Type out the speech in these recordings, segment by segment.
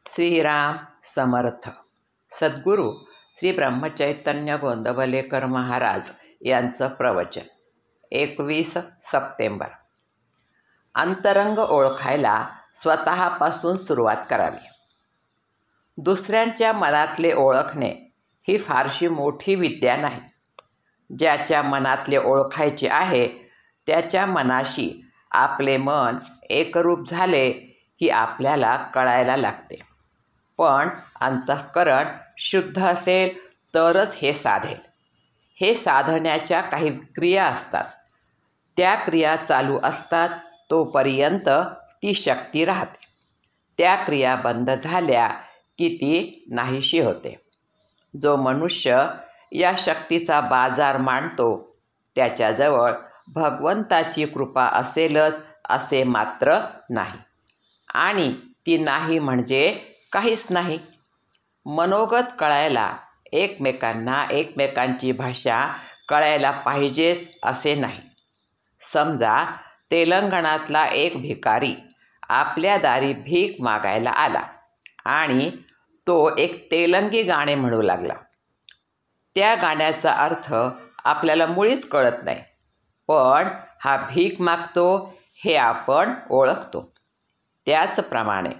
श्रीराम समर्थ. सद्गुरू श्री ब्रह्मचैतन्य गोंदवलेकर महाराज यांचं प्रवचन. 21 सप्टेंबर. अंतरंग ओळखायला स्वतःपासून सुरुवात करावी. दुसऱ्यांच्या मनातले ओळखणे ही फारशी मोठी विद्या नाही. ज्याच्या मनातले ओळखायचे आहे त्याच्या मनाशी आपले मन एकरूप झाले की आपल्याला कळायला लागते. पण अंतःकरण शुद्ध असेल तरच हे साधेल. हे साधण्याच्या काही क्रिया असतात. त्या क्रिया चालू असतात तोपर्यंत ती शक्ती राहते. त्या क्रिया बंद झाल्या की ती नाहीशी होते. जो मनुष्य या शक्तीचा बाजार मांडतो त्याच्याजवळ भगवंताची कृपा असेलच असे मात्र नाही. आणि ती नाही म्हणजे काहीच नाही. मनोगत कळायला एकमेकांना एकमेकांची भाषा कळायला पाहिजेच असे नाही. समजा तेलंगणातला एक भिकारी आपल्या दारी भीक मागायला आला आणि तो एक तेलंगी गाणे म्हणू लागला. त्या गाण्याचा अर्थ आपल्याला मुळीच कळत नाही, पण हा भीक मागतो हे आपण ओळखतो. त्याचप्रमाणे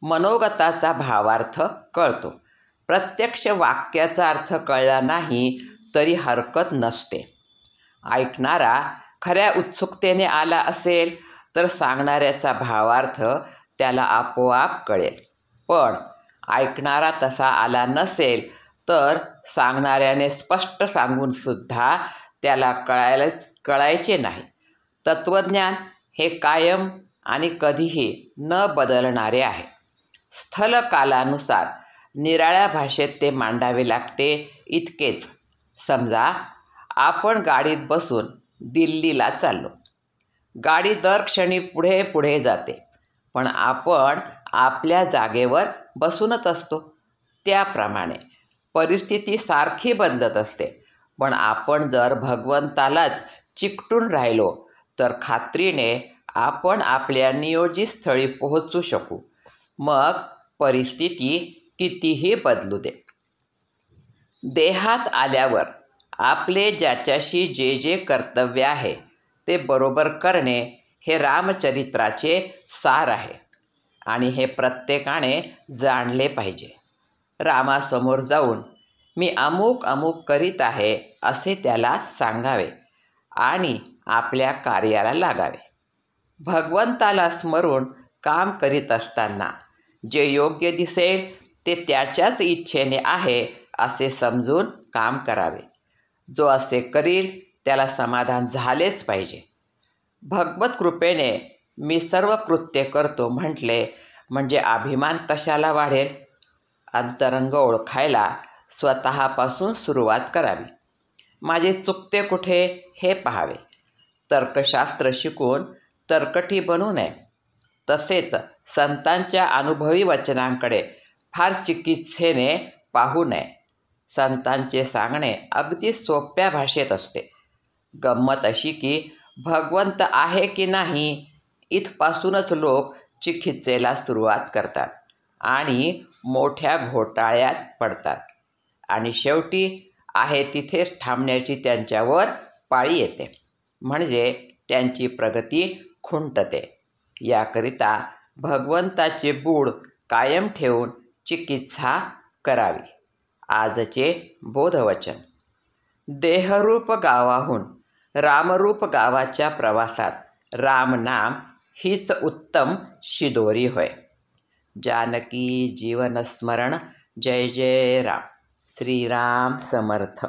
मनोगताचा भावार्थ कळतो. प्रत्यक्ष वाक्याचा अर्थ कळला नाही तरी हरकत नसते. ऐकणारा खऱ्या उत्सुकतेने आला असेल तर सांगणाऱ्याचा भावार्थ त्याला आपोआप कळेल. पण ऐकणारा तसा आला नसेल तर सांगणाऱ्याने स्पष्ट सांगूनसुद्धा त्याला कळायचे नाही. तत्त्वज्ञान हे कायम आणि कधीही न बदलणारे आहे. स्थलकालानुसार निराळ्या भाषेत ते मांडावे लागते इतकेच. समजा आपण गाडीत बसून दिल्लीला चाललो. गाडी दर क्षणी पुढे पुढे जाते, पण आपण आपल्या जागेवर बसूनच असतो. त्याप्रमाणे परिस्थिती सारखी बदलत असते, पण आपण जर भगवंतालाच चिकटून राहिलो तर खात्रीने आपण आपल्या नियोजित स्थळी पोहोचू शकू. मग परिस्थिती कितीही बदलू दे. देहात आल्यावर आपले ज्याच्याशी जे जे कर्तव्य आहे ते बरोबर करणे हे रामचरित्राचे सार आहे आणि हे प्रत्येकाने जाणले पाहिजे. रामासमोर जाऊन मी अमुक अमुक करीत आहे असे त्याला सांगावे आणि आपल्या कार्याला लागावे. भगवंताला स्मरून काम करीत असताना जे योग्य दिसेल ते त्याच्याच इच्छेने आहे असे समजून काम करावे. जो असे करील त्याला समाधान झालेच पाहिजे. भगवत कृपेने मी सर्व कृत्य करतो म्हटले म्हणजे अभिमान कशाला वाढेल. अंतरंग ओळखायला स्वतःपासून सुरुवात करावी. माझे चुकते कुठे हे पाहावे. तर्कशास्त्र शिकून तर्कटी बनू नये. तसेच संतांच्या अनुभवी वचनांकडे फार चिकित्सेने पाहू नये. संतांचे सांगणे अगदी सोप्या भाषेत असते. गंमत अशी की भगवंत आहे की नाही इथपासूनच लोक चिकित्सेला सुरुवात करतात आणि मोठ्या घोटाळ्यात पडतात आणि शेवटी आहे तिथेच थांबण्याची त्यांच्यावर पाळी येते. म्हणजे त्यांची प्रगती खुंटते. याकरिता भगवंताचे बूड कायम ठेवून चिकित्सा करावी. आजचे बोधवचन. देहरूप गावाहून रामरूप गावाच्या प्रवासात रामनाम हीच उत्तम शिदोरी होय. जानकी जीवनस्मरण. जय जय राम. श्रीराम समर्थ.